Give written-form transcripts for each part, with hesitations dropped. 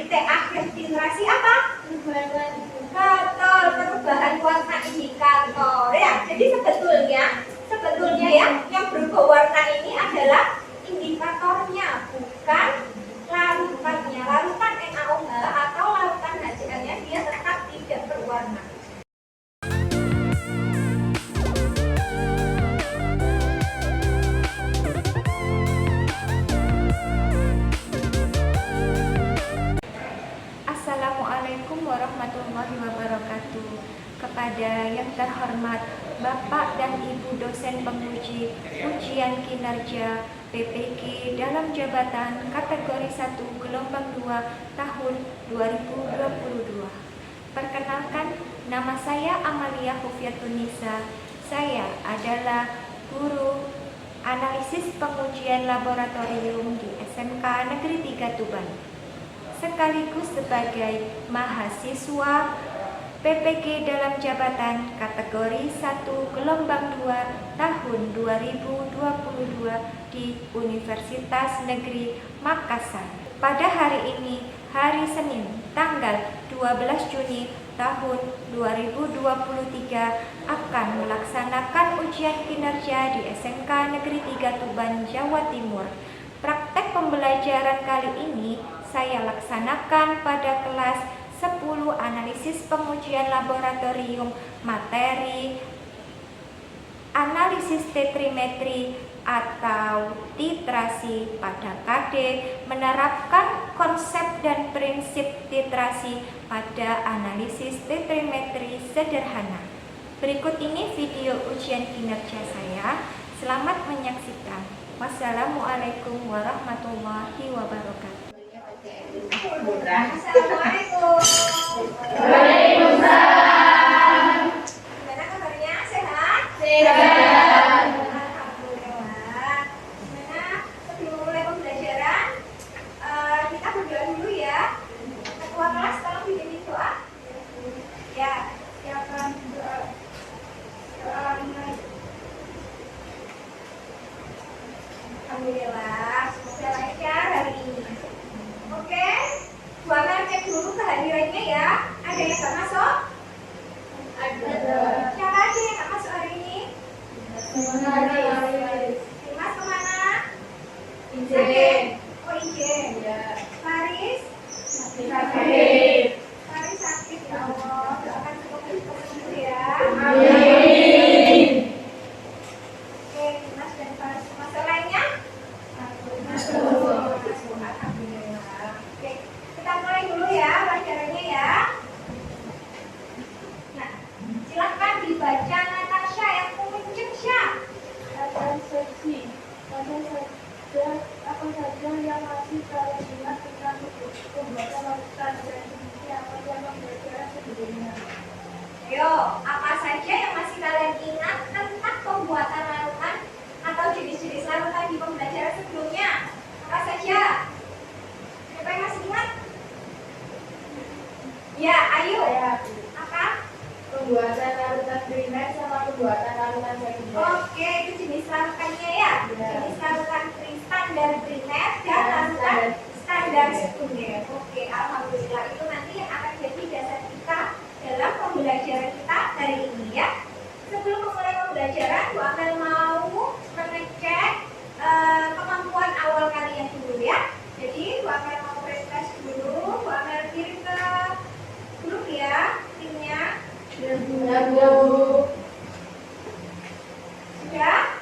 ITA filtrasi apa? Betul, perubahan warna indikator ya. Jadi sebetulnya ya, yang berubah warna ini adalah indikatornya, bukan larutannya. Larutan NaOH atau larutan HCl-nya dia tetap tidak berwarna. Assalamualaikum warahmatullahi wabarakatuh. Kepada yang terhormat Bapak dan Ibu dosen penguji ujian kinerja PPG dalam jabatan kategori 1 gelombang 2 tahun 2022. Perkenalkan, nama saya Amalia Hufiatunisa. Saya adalah guru analisis pengujian laboratorium di SMK Negeri 3 Tuban, sekaligus sebagai mahasiswa PPG dalam jabatan kategori 1 gelombang 2 tahun 2022 di Universitas Negeri Makassar. Pada hari ini, hari Senin, tanggal 12 Juni tahun 2023 akan melaksanakan ujian kinerja di SMK Negeri 3 Tuban, Jawa Timur. Praktek pembelajaran kali ini saya laksanakan pada kelas 10 analisis pengujian laboratorium materi analisis tetrimetri atau titrasi pada KD, menerapkan konsep dan prinsip titrasi pada analisis tetrimetri sederhana. Berikut ini video ujian kinerja saya. Selamat menyaksikan. Wassalamualaikum warahmatullahi wabarakatuh. Assalamualaikum. Waalaikumsalam. Gimana kabarnya? Sehat? Sehat. Alhamdulillah. Gimana? Sebelum mulai pembelajaran, kita berdoa dulu ya. Ketua kelas tolong dipimpin doa. Ya, silakan doa. Alhamdulillah, semoga lancar hari ini. Oke, Bu Amel cek dulu kehadirannya ya. Ada yang gak masuk? Ada. Siapa aja yang gak masuk hari ini? Dimas kemana? Sakit? Oh izin. Faris? Sakit. Faris sakit ya Allah. Doakan semoga sembuh ya. Amin. Oke, Dimas dan Faris. Masalah lainnya? Masuk. Alhamdulillah. Oke, kita mulai dulu ya pelajarannya ya. Nah, silahkan dibaca Natasha yang mengucap Syah. Akan seksi pada saja apa saja yang masih kalian ingat tentang pembuatan larutan dan fungsi apa yang pembelajaran sebelumnya. Ayo, apa saja yang masih kalian ingat tentang pembuatan larutan atau jenis-jenis larutan di pembelajaran sebelumnya? Apa saja? Siapa yang masih ingat? Ya, ayo. Apa? Pembuatan larutan primer sama pembuatan larutan sekunder. Oke, itu jenis larutannya ya. Ya. Jenis larutan standar primer dan larutan standar sekunder. Oke, alhamdulillah itu nanti yang akan jadi dasar kita dalam pembelajaran kita hari ini ya. Sebelum memulai pembelajaran, Bu Amel mau mengecek kemampuan awal kalian dulu ya. Jadi Bu Amel mau refresh dulu, Bu Amel kirim ke grup ya timnya. Sudah?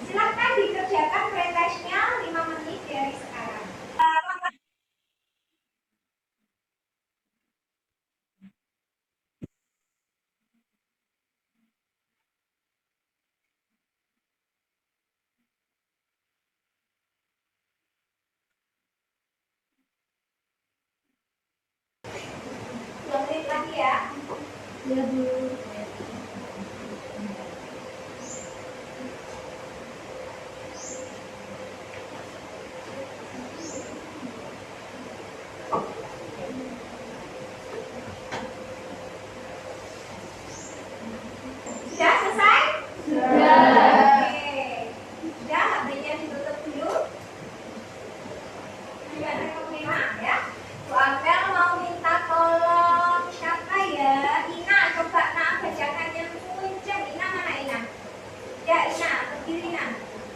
Silakan dikerjakan pretestnya 5 menit dari sekarang. Dua menit lagi ya. Ya, Bu. Sudah selesai? Oke. Sudah, HP-nya ditutup dulu. Juga ada kelima ya. Bu Amel mau minta tolong siapa ya? Ina, coba bacakan yang kencang. Ina mana Ina? Ya Ina, berdiri Ina.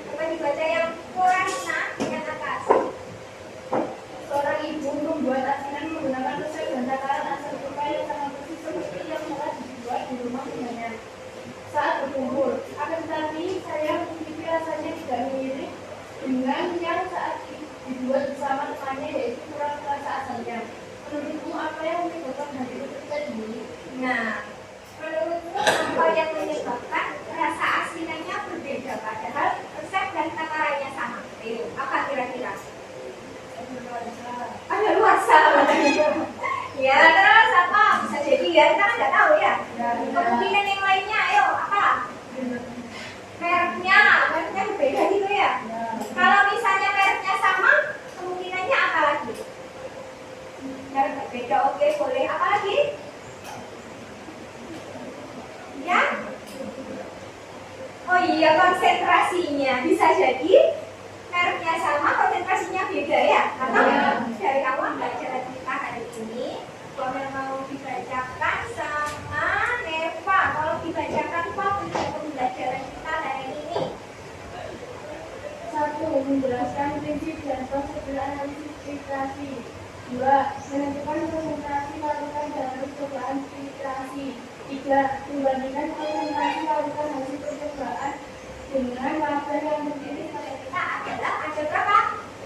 Coba dibaca yang kurang Ina dengan atas. Seorang ibu membuat asinan menggunakan resep dan takaran asal Jepang yang sangat persis seperti yang telah dibuat di rumah temannya saat berkumpul. Akan tetapi saya mencicipi rasanya tidak mirip dengan yang saat dibuat bersama temannya, yaitu kurang rasa asalnya. Menurutmu apa yang menyebabkan hal itu terjadi? Nah, menurutmu apa yang menyebabkan rasa asinannya berbeda padahal resep dan takarannya sama? Ayo, apa kira-kira? Ada luar salah. Ya, terus apa? Bisa jadi ya, kita kan nggak tahu ya. Kemungkinan yang lainnya, ayo apa? Mereknya berbeda gitu ya. Kalau misalnya mereknya sama, kemungkinannya apa lagi? Merek berbeda, oke boleh. Apa lagi? Ya? Oh iya, konsentrasinya bisa jadi mereknya sama, konsentrasinya beda ya. Atau dari awal pelajaran kita hari ini, kalau mau dibacakan sama Neva, kalau dibacakan Pak untuk pembelajaran kita hari ini. 1. Menjelaskan prinsip dan prosedur analisis filtrasi. 2. Menentukan konsentrasi larutan dalam percobaan filtrasi. 3. Membandingkan konsentrasi larutan hasil percobaan dengan label yang berdiri pada Kita adalah ada berapa?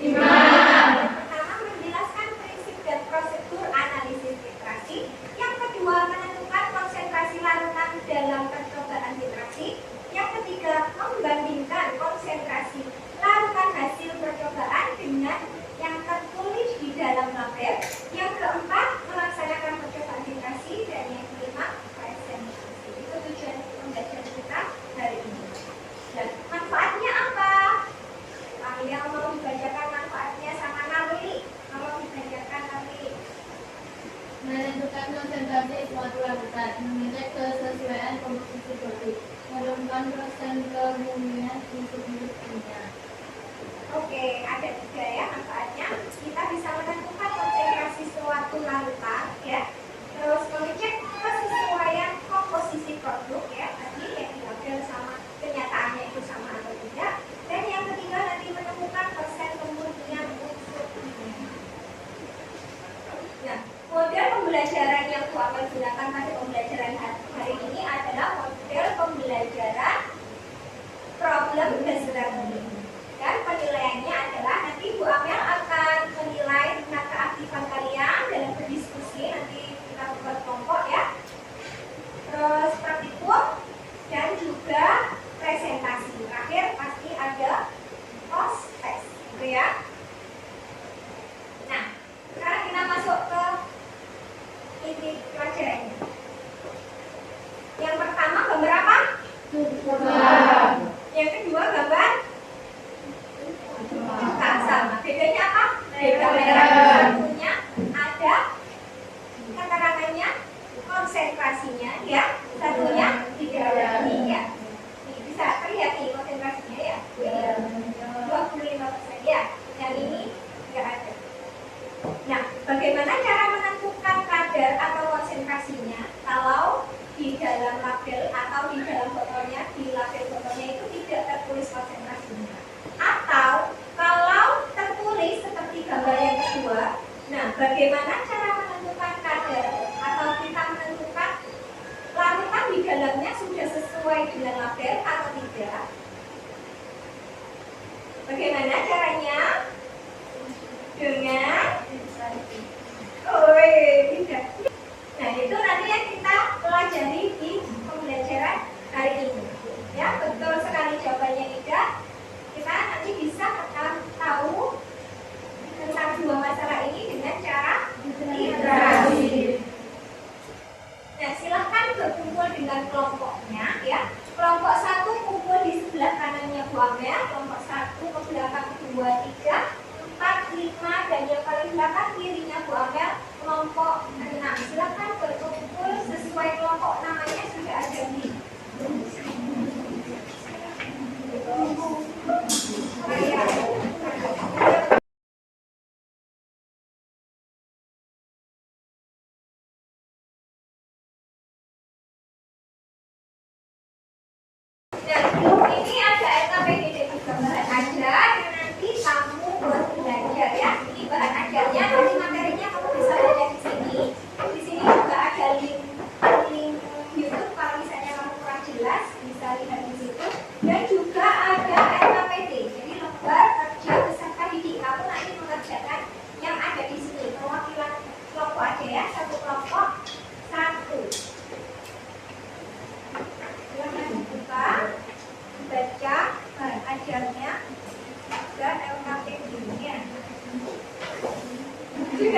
5. Yang pertama menjelaskan prinsip dan prosedur analisis filtrasi. Yang kedua menentukan konsentrasi larutan dalam percobaan filtrasi. Yang ketiga membandingkan konsentrasi larutan hasil percobaan dengan yang tertulis di dalam label. Yang keempat melaksanakan percobaan filtrasi dan yang kelima presentasi. Itu tujuan pembelajaran kita hari ini. Dan manfaatnya apa? Yang mau dibacakan manfaatnya sama Nawili. Mau dibacakan Nawili. Menentukan konsentrasi suatu larutan, mengecek kesesuaian komposisi produk, menentukan persen kemudian untuk-untuknya. Oke, ada 3 ya manfaatnya. Kita bisa menentukan konsentrasi suatu larutan ya. Terus mengecek kesesuaian komposisi produk ya. Tadi yang dilabel sama kenyataannya itu sama atau tidak. Dan yang ketiga nanti menemukan persen kemurnian unsurnya. Nah, model pembelajaran yang Bu akan gunakan pada pembelajaran hari ini adalah model pembelajaran problem based learning. Dan penilaiannya adalah nanti Bu Amel akan menilai tentang keaktifan kalian dalam berdiskusi. Nanti kita buat kelompok ya. Terus praktikum dan juga presentasi. Terakhir pasti ada post test, gitu ya. Nah, sekarang kita masuk ke inti pelajarannya. Yang pertama gambar apa? Yang kedua gambar juta sama. Bedanya apa? Beda merah. Satunya ada keterangannya, konsentrasinya ya. Satunya tidak ada. Ya. Nih, bisa terlihat nih konsentrasinya ya. 25% ya. Yang ini tidak ada. Nah, bagaimana cara menentukan kadar atau konsentrasinya kalau di dalam label atau di dalam botolnya, di label botolnya itu tidak tertulis konsentrasinya? Atau kalau tertulis seperti gambar yang kedua, nah bagaimana cara menentukan kadar atau kita menentukan larutan di dalamnya sudah sesuai dengan label atau tidak? Bagaimana caranya? Dengan tidak. Nah, itu nanti yang kita pelajari di pembelajaran hari ini. Ya, betul sekali jawabannya Ida. Kita nanti bisa tahu tentang dua masalah ini dengan cara interaksi. Nah, silahkan berkumpul dengan kelompoknya ya. Kelompok 1 kumpul di sebelah kanannya Bu Amel, kelompok 1 ke belakang 2, 3,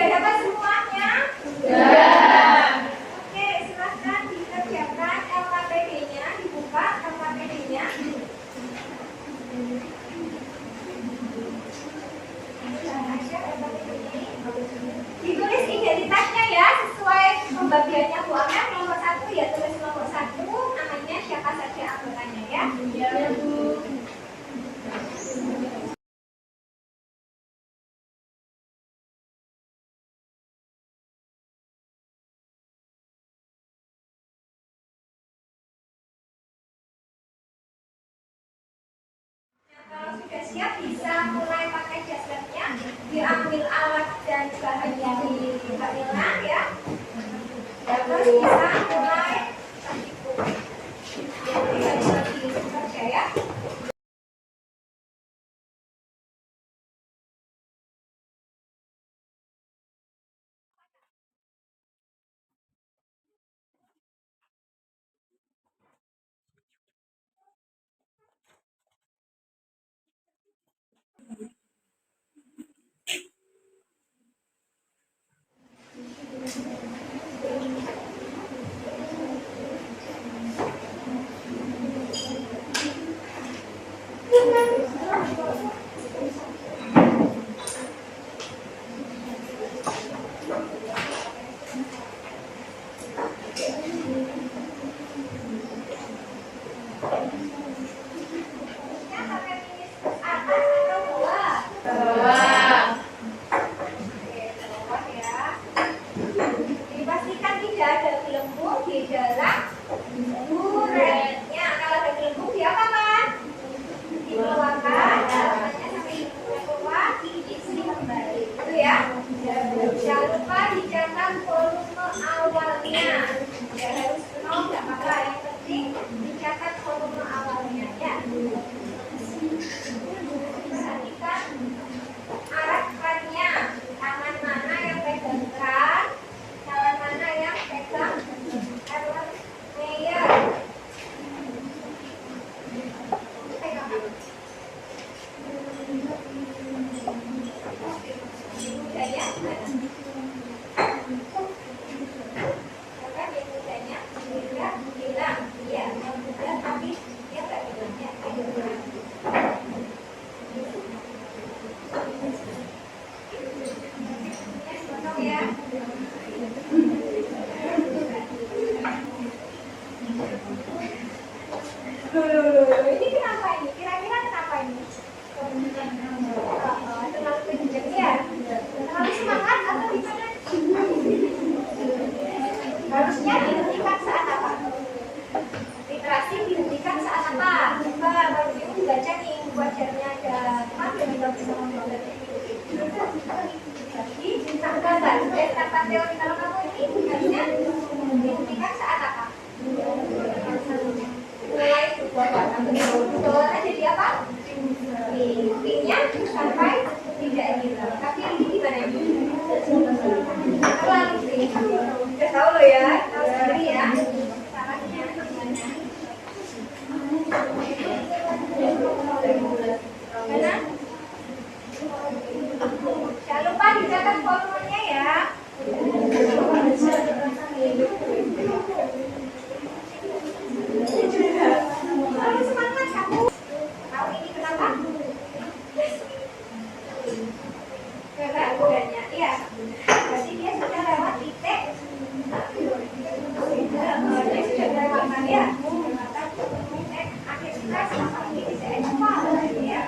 dapat semuanya? Sudah. Oke, silahkan dikerjakan LKPD-nya, dibuka LKPD-nya. Ditulis identitasnya ya, sesuai pembagiannya Bu Amel. Nomor 1 ya, tulis nomor 1, namanya siapa saja anggotanya ya. Ya, Bu. Kalau sudah siap bisa mulai pakai jasletnya, diambil alat dan bahannya di Kamila ya. Terus bisa mulai kerja ya. Dipastikan tidak ada gelembung di dalam uretnya. Kalau ada gelembung dia apa kan? Dikeluarkan, dalamannya sampai keluar, diisi kembali. Itu ya. Jangan lupa dicatat volume awalnya. Ya harus nol, nggak apa-apa. Yang penting dicatat volume awalnya ya. Perhatikan arah kerannya. Tangan mana yang pegang keran? Tangan mana yang pegang air mayor? Pegang apa? Mudanya mana? Kan yang mudanya tidak bilang, iya, yang muda tapi dia nggak bilangnya. Ya. Ini kenapa ini? Kira-kira kenapa ini? Terlalu kenceng ya? Terlalu semangat atau gimana? Harusnya dihentikan saat apa? Literasi dihentikan saat apa? Coba Bang Jiu baca nih, wajarnya ada apa yang kita bisa membaca jadi tanpa tanpa teori kalau kamu ini harusnya dihentikan saat apa? Mulai doanya jadi apa? Pingnya sampai tidak hilang. Tapi ini gimana ini? Terlalu ping. Udah tahu lo ya, tahu sendiri ya. Salahnya gimana? Mana? Jangan lupa dicatat volumenya ya. Terlalu semangat kamu. Tahu ini kenapa? Karena udahnya, iya. Berarti dia sudah lewat titik. Dia sudah lewat ya. Aktivitas apa ini bisa cepat ya.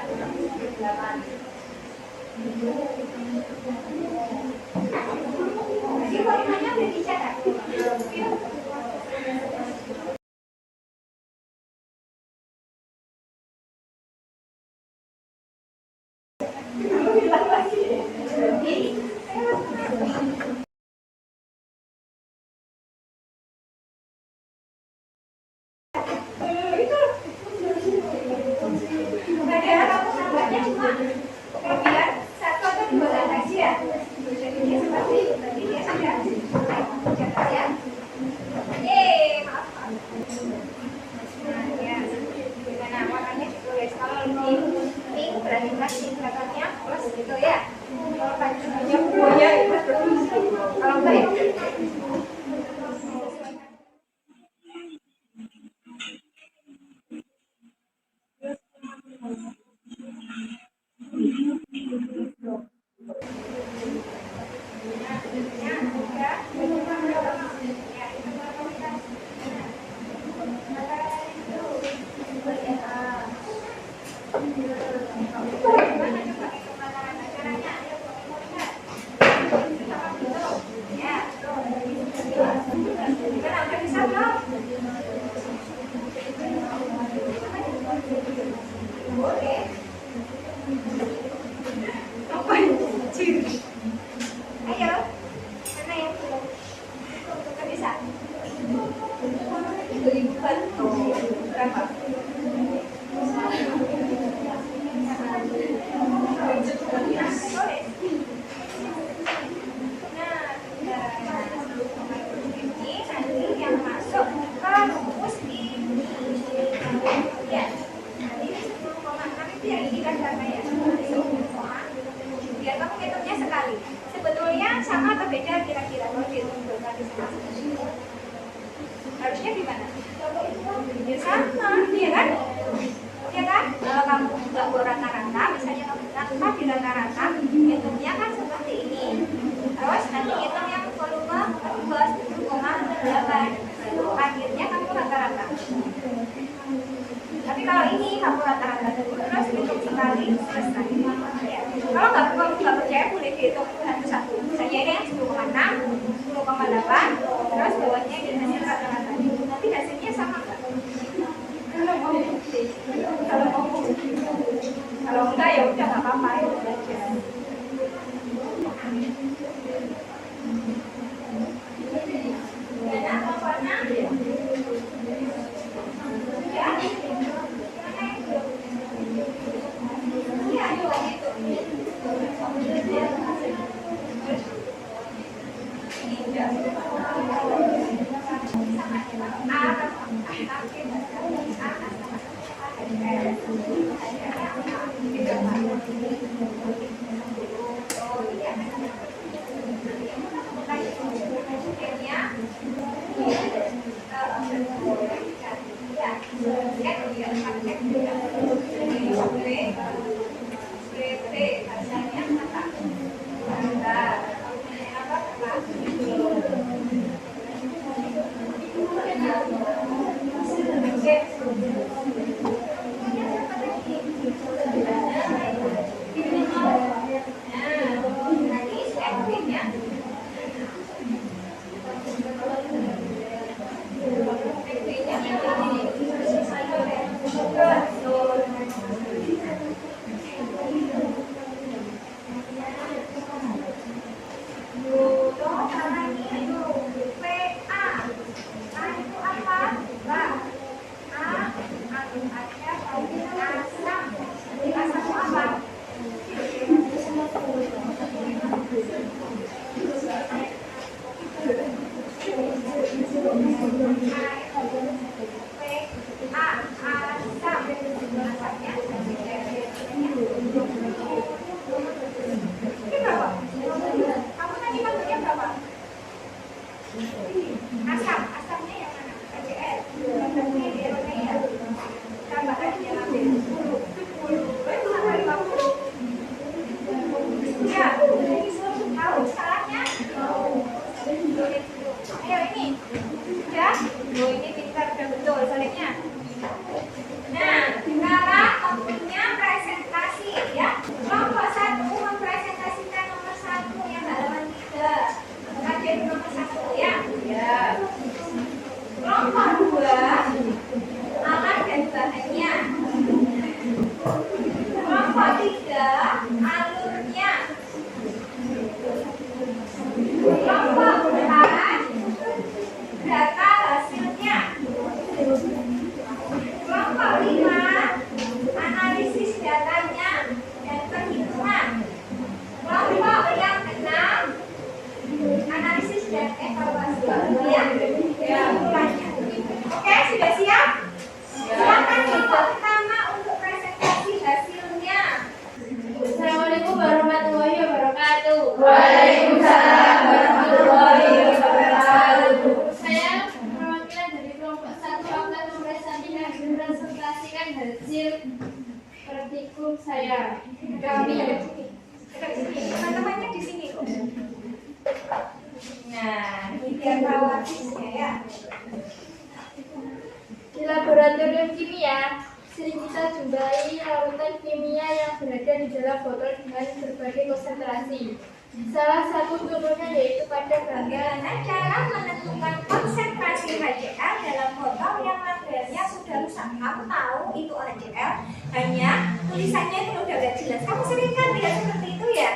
Jadi volumenya udah dicatat. Jadi dia seperti tadi dia sudah catat ya. Ya, ya. Ya, itu komunitas. Bagaimana coba itu rata-rata caranya? Ayo, komunitas. Ya, kan udah bisa belum? Boleh. Apa ciri? Ayo, mana yang belum? Nggak bisa. Betul. Berapa? Boleh. Ini nanti yang masuk ke rumus ini. Ya. Nanti 10,6 itu yang ini kan katanya. Biar kamu hitungnya sekali. Sebetulnya sama atau beda kira-kira kalau dihitung tadi sama. Harusnya gimana? Ya sama, iya kan? Iya kan? Kalau kamu nggak buat rata-rata, misalnya kamu tanpa di rata-rata, hitungnya kan seperti ini. Terus nanti hitung yang volume kedua 10,8. Akhirnya kamu rata-rata. Tapi kalau ini kamu rata-rata dulu, terus hitung sekali selesai. Ya. Kalau nggak percaya boleh dihitung satu-satu. Misalnya ini yang 10,6, 10,8, terus bawahnya ini hasil rata-rata. Nanti hasilnya sama nggak? Kalau enggak ya udah nggak apa-apa ya belajar. Dan apa warna? Ya. Ya, coba gitu. Nah, ini biar tahu artisnya ya. Di laboratorium kimia, sering kita jumpai larutan kimia yang berada di dalam botol dengan berbagai konsentrasi. Salah satu contohnya yaitu pada gambar Bagaimana cara menentukan konsentrasi HCl dalam botol yang labelnya sudah rusak? Kamu tahu itu HCl, hanya tulisannya itu udah gak jelas. Kamu sering kan lihat seperti itu ya?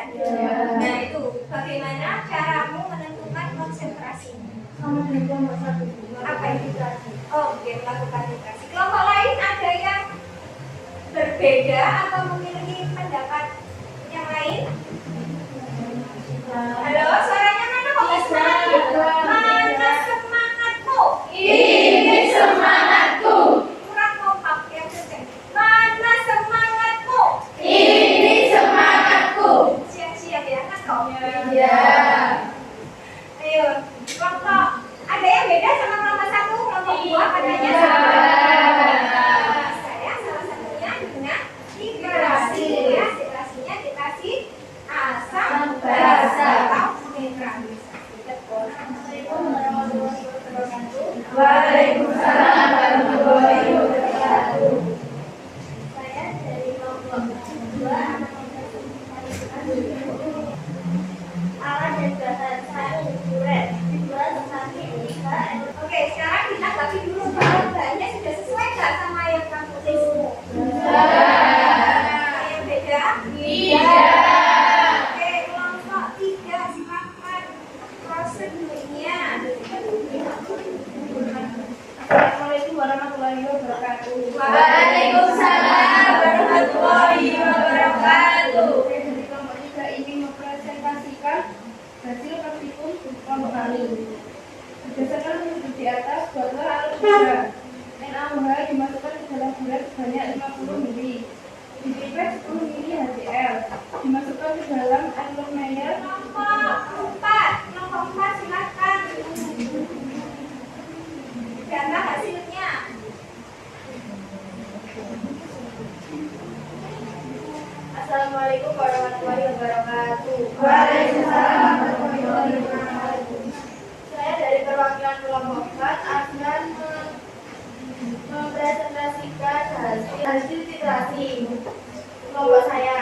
Nah itu, bagaimana caramu menentukan konsentrasinya? sama dengan kelompok satu. Apa itu? Oke, melakukan titrasi. Kelompok lain ada yang berbeda atau memiliki pendapat yang lain? Halo, suaranya mana kok nggak semangat? Mana semangatmu? Ini semangatku. Kurang kompak ya, Bunda. Mana semangatmu? Ini semangatku. Siap-siap ya, kan kok? Ya. Ayo, kelompok. Ada yang beda sama kelompok satu, kelompok dua, katanya Ya. sama. Saya salah satunya dengan titrasi. Ya, titrasinya titrasi asam basa atau netralisasi. Betul. Waalaikumsalam warahmatullahi wabarakatuh. Saya dari kelompok 2 alat dan bahan 1 kuret 2 tetapi Oke, sekarang kita bagi dulu bahan-bahannya sudah sesuai nggak sama yang kamu tulis? Yang beda? Oke, kelompok 3 silakan prosedurnya. Assalamualaikum warahmatullahi wabarakatuh. Waalaikumsalam warahmatullahi wabarakatuh. Saya dari kelompok 3 ingin mempresentasikan hasil praktikum kelompok kami. Berdasarkan petunjuk di atas, botol aluminium NaOH dimasukkan ke dalam bulan sebanyak 50 ml. Dipipet 10 ml HCl. Dimasukkan ke dalam alumeter Kelompok 4 silakan. Gambar hasilnya. Assalamualaikum warahmatullahi wabarakatuh. Waalaikumsalam warahmatullahi wabarakatuh. Saya dari perwakilan kelompok 4 akan mempresentasikan hasil titrasi kelompok saya.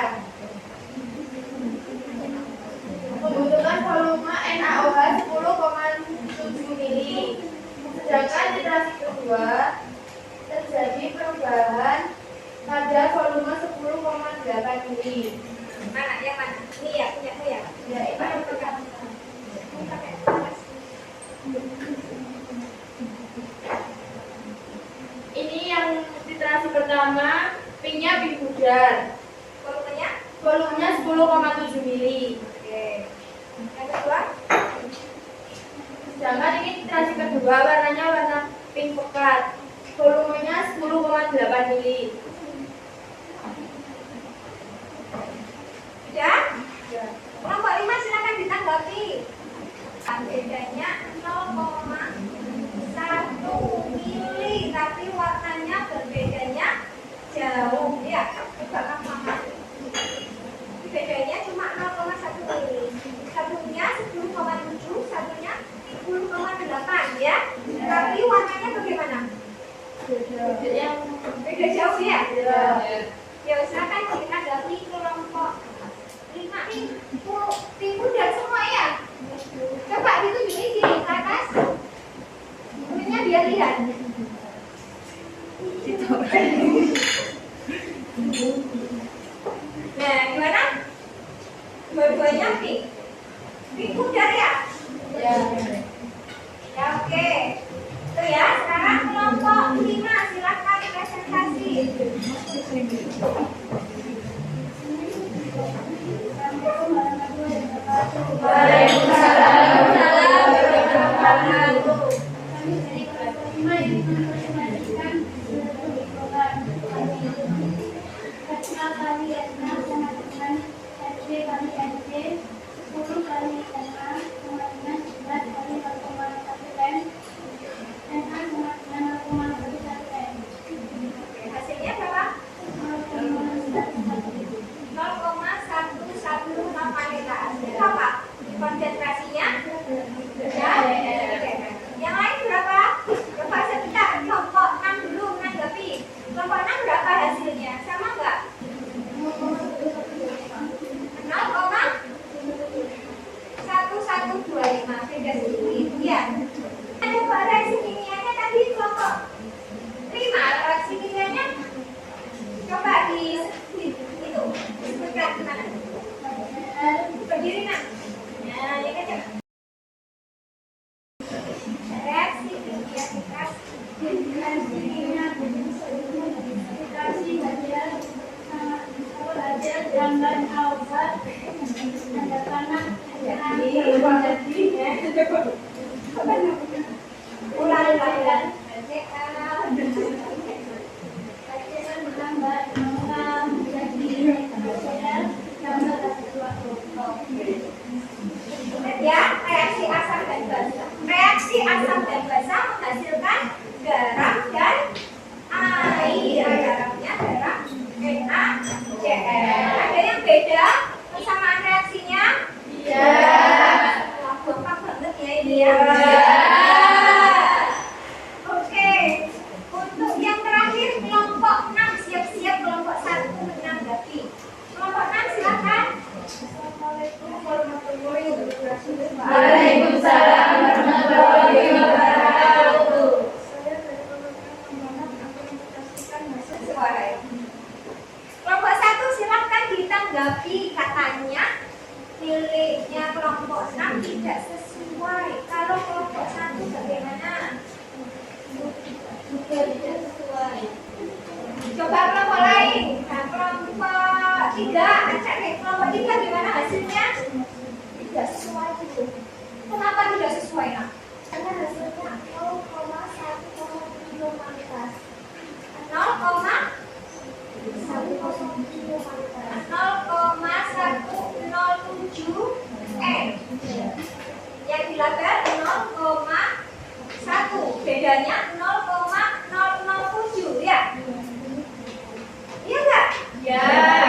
Membutuhkan volume NaOH 10,7 ml. Sedangkan titrasi kedua terjadi perubahan pada volume 10,8 ml. Mana? Yang mana? Ini ya, punyamu ya? Ya, ini Pakai pegang. Pakai alas. Ini yang titrasi pertama, pinknya pink pudar. Volumenya? Volumenya 10,7 ml. Oke. Yang kedua? Sedangkan ini titrasi kedua, warnanya warna pink pekat. Volumenya 10,8 ml. Sudah? Kelompok 5 silakan ditanggapi. Bedanya 0,1 mili, tapi warnanya berbedanya jauh. Ya, coba kamu. Bedanya cuma 0,1 mili. Satunya 10,7, satunya 10,8 ya. Tapi warnanya bagaimana? Beda jauh ya? Ya, silakan ditanggapi kelompok 5. Timbul dan semua ya. Coba ditunjukin sini ke atas. Kulitnya biar lihat. Nah, gimana? Dua-duanya pink. Pink pudar ya? Ya, oke. Tuh ya, sekarang kelompok 5 silakan presentasi. Waalaikumsalam warahmatullahi wabarakatuh. Kami dari kelompok 5 ingin mempresentasikan program Nasional kami SMA sama dengan SD kami SD 10 kali SMA sama dengan 11 kali 0,1 M SMA sama dengan 0,1 M. Hasilnya berapa? 0,118 liter. Apa? Konsentrasi 125 beda sedikit ya. Coba reaksi kimianya tadi kelompok 5, reaksi kimianya coba di itu disebutkan gimana? Berdiri nak. Nah, ya kan? Reaksi kimia ya, reaksi asam dan basa. Reaksi asam dan basa menghasilkan garam dan air. Garamnya garam NaCl. Ada yang beda persamaan reaksinya? Iya. Gampang banget ya ini ya. Oke, untuk yang terakhir kelompok 6 siap-siap kelompok 1 menanggapi. Kelompok 6 silakan. Assalamualaikum warahmatullahi wabarakatuh. Waalaikumsalam warahmatullahi wabarakatuh. Saya dari Kementerian Pembangunan akan menjelaskan Sesuai. Kelompok 1 silakan ditanggapi, katanya miliknya kelompok 6 tidak sesuai. Kalau kelompok 1 bagaimana? juga tidak sesuai. Coba kelompok lain. Nah, kelompok 3, acak nih. Kelompok 3 gimana hasilnya? Tidak sesuai itu. Kenapa tidak sesuai nak? Karena hasilnya 0,1 kilomanitas. 0,107 N. Yang dilabel 0,1. Bedanya 0,007 ya. Iya enggak? Ya.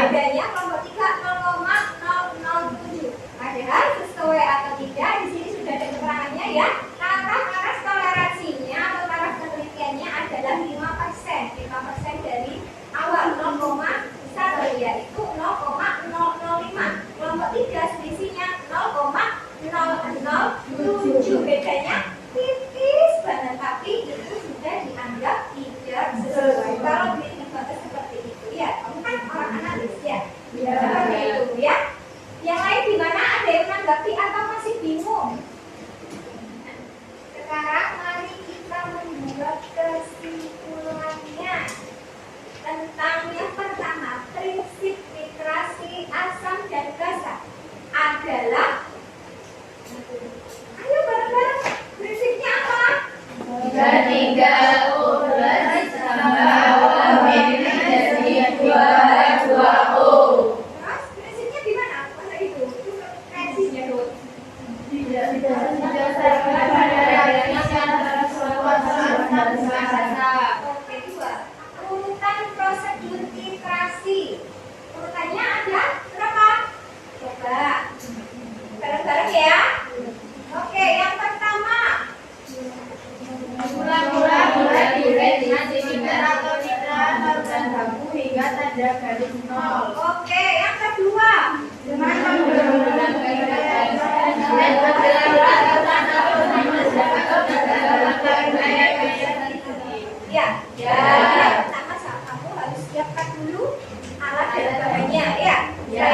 Bedanya kelompok 3 0,007. Padahal sesuai atau tidak di sini sudah ada keterangannya ya. Taraf toleransinya atau taraf penelitiannya adalah 5%. 5% dari awal 0,1 yaitu 0,005. Kelompok 3 selisihnya 0,007. Bedanya tipis banget, tapi itu sudah dianggap tidak sesuai. Kalau dibatas seperti itu ya, kamu kan orang analis ya. Seperti itu ya. Yang lain di mana, ada yang menanggapi atau masih bingung? Sekarang mari kita membuat kesimpulannya tentang yang pertama, prinsip nitrasi asam dan basa adalah, ayo bareng-bareng, prinsipnya apa? 3 ulas ditambah ini jadi 2O. Terus prinsipnya gimana? Masa itu? Reaksinya dulu. Tidak didasarkan pada reaksi antara suatu asam dan basa. Oke, 2. Urutan prosedur titrasi. Urutannya ada berapa? Coba. Bareng-bareng ya. Oke, yang pertama. Mula-mula mulai diurai dengan nitrat atau nitrat dan baku hingga tanda garis 0. Oke, yang kedua. Dengan menggunakan dan penjelasan atau Ya. Yang pertama kamu harus siapkan dulu alat dan bahannya ya. Ya.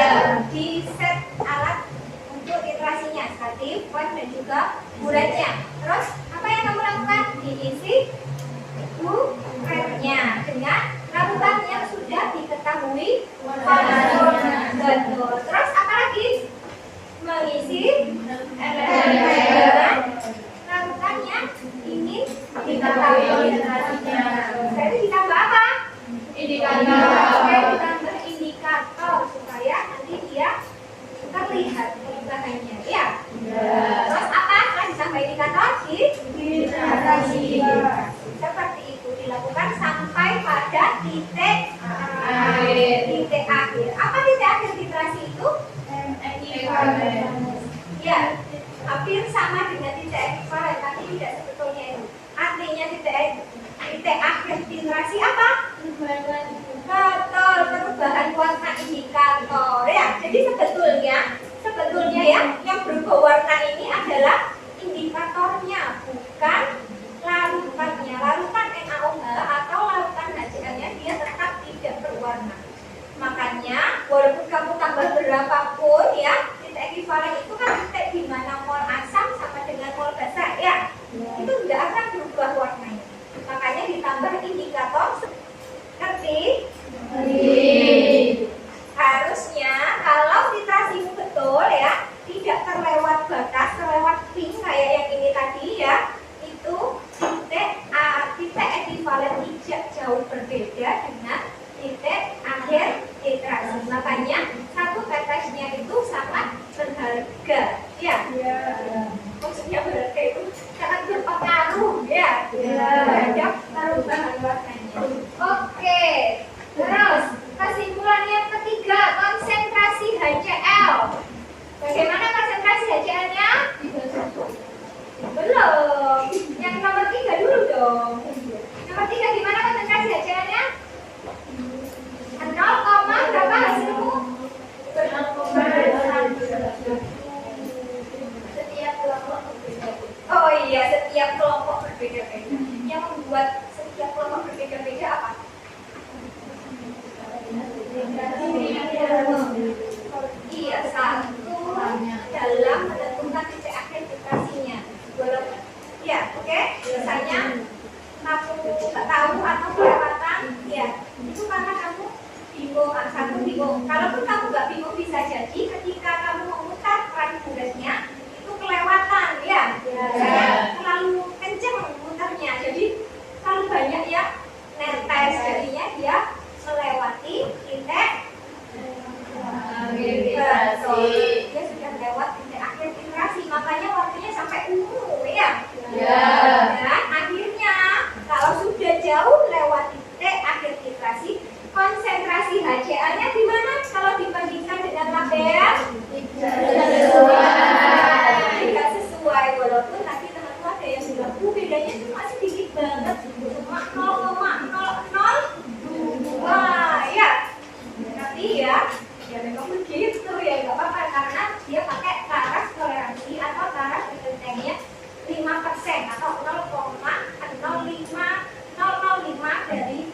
Di set alat untuk titrasinya, statif, point dan juga bulatnya. Terus apa yang kamu lakukan? Diisi bulatnya dengan larutan yang sudah diketahui konturnya. Betul. Terus apa lagi? Mengisi dengan larutan yang ingin diketahui titrasinya. Berarti ditambah apa? Ditambah indikator supaya nanti dia terlihat perubahannya ya. Terus apa? Kan ditambah indikator titrasi. Seperti itu dilakukan sampai pada titik akhir. Titik akhir. Apa titik akhir titrasi itu? Ya, hampir sama dengan titik ekvivalen, tapi tidak sebetulnya itu. Artinya titik akhir titrasi apa? Betul, perubahan warna indikator ya. Jadi sebetulnya ya yang berubah warna ini setiap kelompok berbeda-beda. Yang membuat setiap kelompok berbeda-beda apa? Iya, satu dalam menentukan titik akhir literasinya. Ya, oke. Misalnya kamu nggak tahu atau kelewatan, ya itu karena kamu bingung, satu bingung. Kalaupun kamu nggak bingung, bisa jadi ketika kamu memutar peran bulatnya itu kelewatan, ya. Terlalu kenceng mutarnya, jadi terlalu banyak yang netes, jadinya dia melewati titik betul. Dia sudah lewat titik akhir literasi, makanya waktunya sampai ungu, ya. Dan akhirnya kalau sudah jauh lewat titik akhir literasi, konsentrasi HCl-nya di mana kalau dibandingkan dengan label? Tidak sesuai, walaupun tadi teman-teman ada yang bilang bedanya itu masih dikit banget, cuma 0,002, ya. Tapi ya memang begitu, ya nggak apa-apa karena dia pakai taras toleransi atau taras detectnya 5% atau 0,005 dari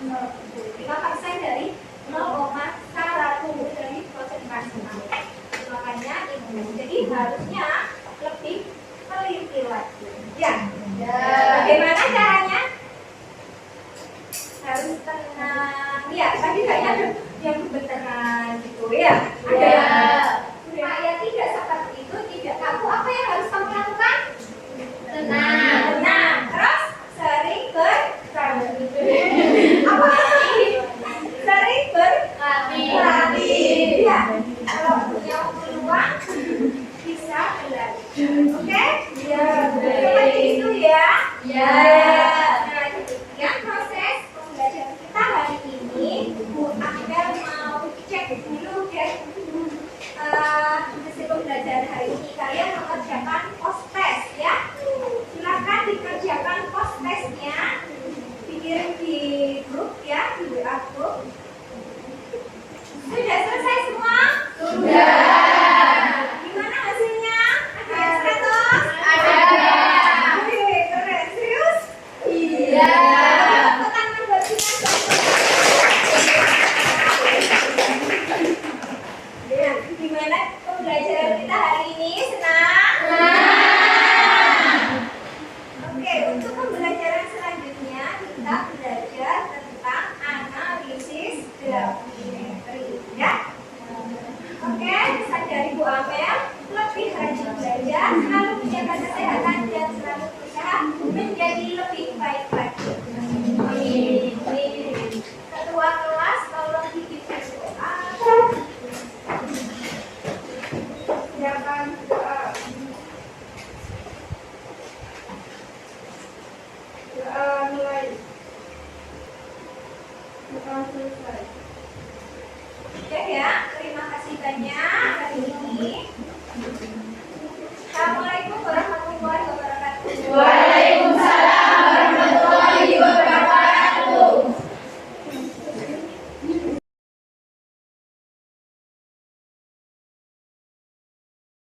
5% dari 0,1 dari konsentrasi. Makanya itu jadi harusnya lebih teliti lagi, ya. Bagaimana caranya? Harus tenang, ya. Tadi kayaknya ada yang gemeteran gitu, ya. Ada supaya tidak seperti itu, tidak kaku, apa yang harus kamu lakukan? Tenang. Terus sering apa lagi? Sering berlatih. Ya. Kalau punya peluang bisa belajar. Oke? Ya. Seperti itu, ya. Nah, demikian proses pembelajaran kita hari ini. Bu Amel mau cek dulu deh hasil pembelajaran hari ini. Kalian mengerjakan post test, ya. Silakan dikerjakan post testnya, dikirim di grup, ya, di WA grup. Sudah selesai semua? Gimana hasilnya? Ada yang 100? Oke, keren. Serius? Tepuk tangan buat kita. Ya, gimana pembelajaran kita hari ini? Senang? Oke, untuk pembelajaran selanjutnya kita belajar tentang analisis gravimetri, ya. Oke, pesan dari Bu Amel, lebih rajin belajar, selalu menjaga kesehatan dan selalu